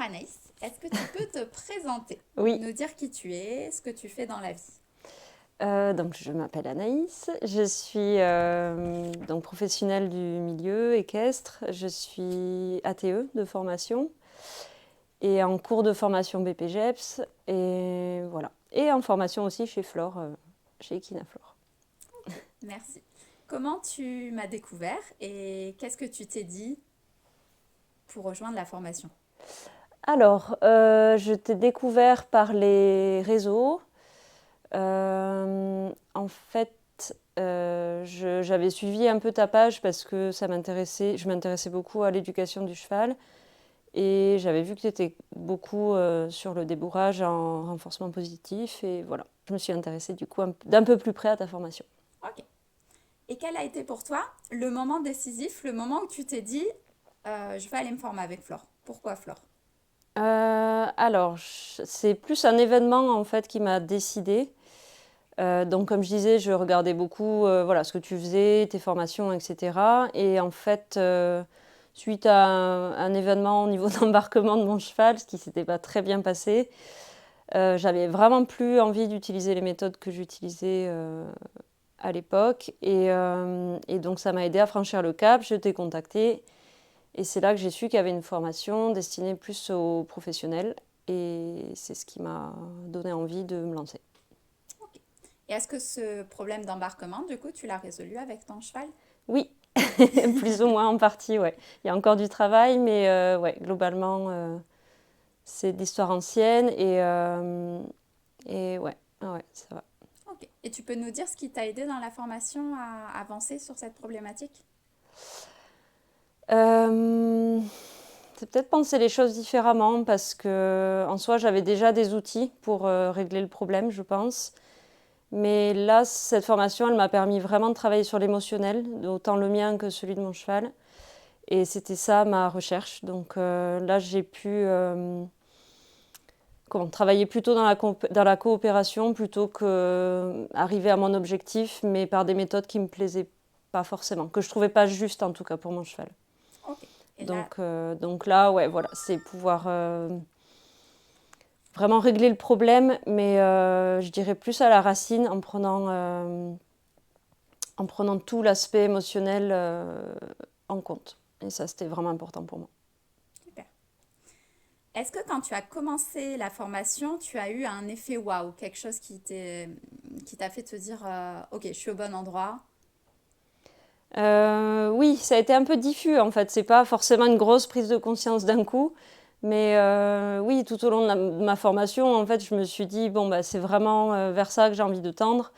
Anaïs, est-ce que tu peux te présenter, Oui, nous dire qui tu es, ce que tu fais dans la vie? donc je m'appelle Anaïs, je suis donc professionnelle du milieu équestre, je suis ATE de formation et en cours de formation BPGEPS et voilà. Et en formation aussi chez Flore, chez Equinaflore. Ok, merci. Comment tu m'as découvert et qu'est-ce que tu t'es dit pour rejoindre la formation? Alors, je t'ai découvert par les réseaux. En fait, j'avais suivi un peu ta page parce que ça m'intéressait, je m'intéressais beaucoup à l'éducation du cheval. Et j'avais vu que tu étais beaucoup sur le débourrage en renforcement positif. Et voilà, je me suis intéressée du coup d'un peu plus près à ta formation. Ok. Et quel a été pour toi le moment décisif, le moment où tu t'es dit, je vais aller me former avec Flore? Pourquoi Flore? Alors, c'est plus un événement en fait qui m'a décidée. Donc, comme je disais, je regardais beaucoup voilà, ce que tu faisais, tes formations, etc. Et en fait, suite à un événement au niveau d'embarquement de mon cheval, ce qui ne s'était pas très bien passé, j'avais vraiment plus envie d'utiliser les méthodes que j'utilisais à l'époque. Et donc, ça m'a aidé à franchir le cap. Je t'ai contacté. Et c'est là que j'ai su qu'il y avait une formation destinée plus aux professionnels. Et c'est ce qui m'a donné envie de me lancer. Ok. Et est-ce que ce problème d'embarquement, du coup, tu l'as résolu avec ton cheval? Oui, plus ou moins en partie, ouais. Il y a encore du travail, mais ouais, globalement, c'est de l'histoire ancienne et ouais, ah ouais, ça va. Ok. Et tu peux nous dire ce qui t'a aidé dans la formation à avancer sur cette problématique? Euh, c'est peut-être penser les choses différemment parce que en soi, j'avais déjà des outils pour régler le problème, je pense. Mais là, cette formation, elle m'a permis vraiment de travailler sur l'émotionnel, autant le mien que celui de mon cheval. Et c'était ça ma recherche. Donc là, j'ai pu travailler plutôt dans la coopération plutôt qu'arriver à mon objectif, mais par des méthodes qui ne me plaisaient pas forcément, que je ne trouvais pas juste en tout cas pour mon cheval. Ok. Et là, Donc là, ouais, voilà, c'est pouvoir vraiment régler le problème, mais je dirais plus à la racine en prenant tout l'aspect émotionnel en compte. Et ça, c'était vraiment important pour moi. super. Est-ce que quand tu as commencé la formation, tu as eu un effet waouh, quelque chose qui t'a fait te dire, ok, je suis au bon endroit? Oui, ça a été un peu diffus en fait. C'est pas forcément une grosse prise de conscience d'un coup, mais oui, tout au long de ma formation, en fait, je me suis dit bon bah c'est vraiment vers ça que j'ai envie de tendre,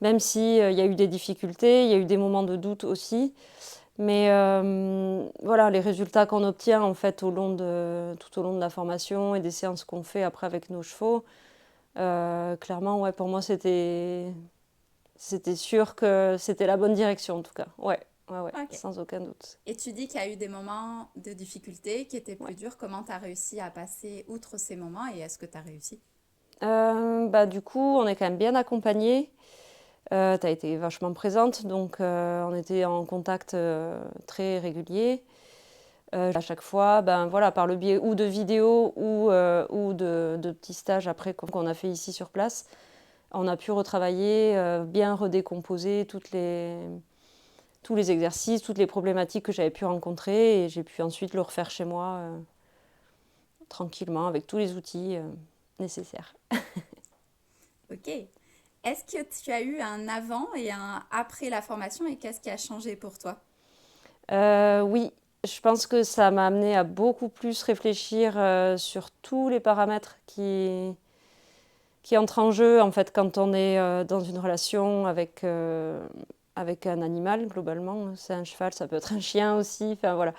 même si il y a eu des difficultés, il y a eu des moments de doute aussi, mais voilà, les résultats qu'on obtient en fait tout au long de la formation et des séances qu'on fait après avec nos chevaux, clairement ouais, pour moi c'était sûr que c'était la bonne direction en tout cas. Ouais, ouais, ouais, Ok. sans aucun doute. Et tu dis qu'il y a eu des moments de difficulté qui étaient Ouais. plus durs. Comment tu as réussi à passer outre ces moments et est-ce que tu as réussi? Bah, du coup, on est quand même bien accompagnés. Tu as été vachement présente, donc on était en contact très régulier. À chaque fois, ben, voilà, par le biais ou de vidéos ou de petits stages après qu'on a fait ici sur place, on a pu retravailler, bien redécomposer tous les exercices, toutes les problématiques que j'avais pu rencontrer et j'ai pu ensuite le refaire chez moi tranquillement avec tous les outils nécessaires. Ok. Est-ce que tu as eu un avant et un après la formation et qu'est-ce qui a changé pour toi? Oui, je pense que ça m'a amené à beaucoup plus réfléchir sur tous les paramètres qui entrent en jeu en fait quand on est dans une relation avec un animal globalement. C'est un cheval, ça peut être un chien aussi. Enfin voilà.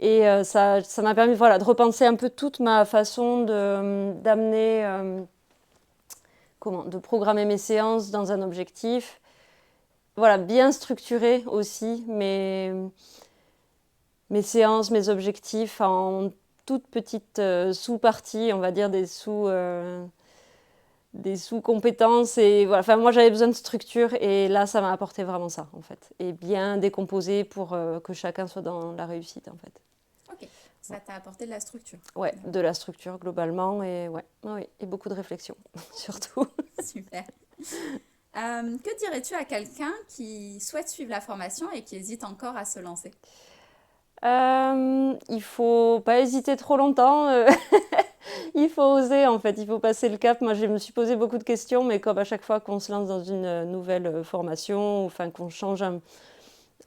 Et ça m'a permis voilà, de repenser un peu toute ma façon d'amener, de programmer mes séances dans un objectif. Voilà, bien structuré aussi, mes séances, mes objectifs en toutes petites sous-parties, on va dire des sous-compétences. Et voilà. Enfin, moi, j'avais besoin de structure et là, ça m'a apporté vraiment ça, en fait. Et bien décomposé pour que chacun soit dans la réussite, en fait. Ok. Ça t'a apporté de la structure. Ouais, de la structure globalement et ouais, oui, et beaucoup de réflexion surtout. Super. Que dirais-tu à quelqu'un qui souhaite suivre la formation et qui hésite encore à se lancer? Il faut pas hésiter trop longtemps. Il faut oser en fait, il faut passer le cap. Moi, je me suis posé beaucoup de questions, mais comme à chaque fois qu'on se lance dans une nouvelle formation, enfin qu'on change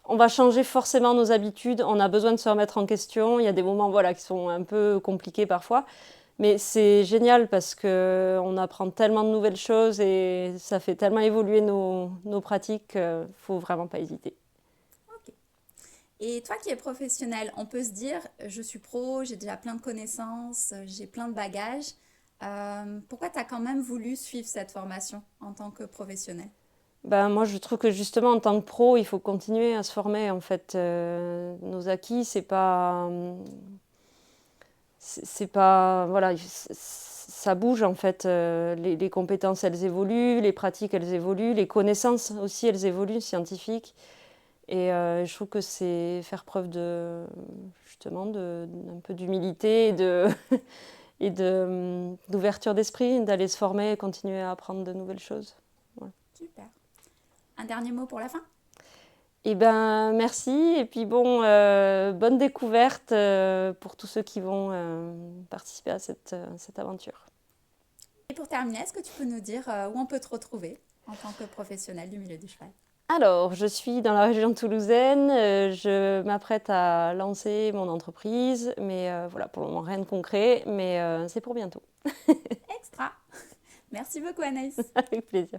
on va changer forcément nos habitudes. On a besoin de se remettre en question. Il y a des moments, voilà, qui sont un peu compliqués parfois. Mais c'est génial parce qu'on apprend tellement de nouvelles choses et ça fait tellement évoluer nos pratiques qu'il ne faut vraiment pas hésiter. Ok. Et toi qui es professionnel, on peut se dire, je suis pro, j'ai déjà plein de connaissances, j'ai plein de bagages. Pourquoi tu as quand même voulu suivre cette formation en tant que professionnel? Ben, moi, je trouve que justement, en tant que pro, il faut continuer à se former. En fait, nos acquis, c'est pas, voilà, ça bouge en fait. Les compétences, elles évoluent, les pratiques, elles évoluent, les connaissances aussi, elles évoluent, scientifiques. Et je trouve que c'est faire preuve de, justement, un peu d'humilité et d'ouverture d'esprit, d'aller se former et continuer à apprendre de nouvelles choses. Voilà. Super. Un dernier mot pour la fin? Eh ben, merci. Et puis bon, bonne découverte pour tous ceux qui vont participer à cette aventure. Et pour terminer, est-ce que tu peux nous dire où on peut te retrouver en tant que professionnel du milieu du cheval? Alors, je suis dans la région toulousaine. Je m'apprête à lancer mon entreprise, mais voilà, pour le moment, rien de concret, mais c'est pour bientôt. Extra. Merci beaucoup Anaïs. Avec plaisir.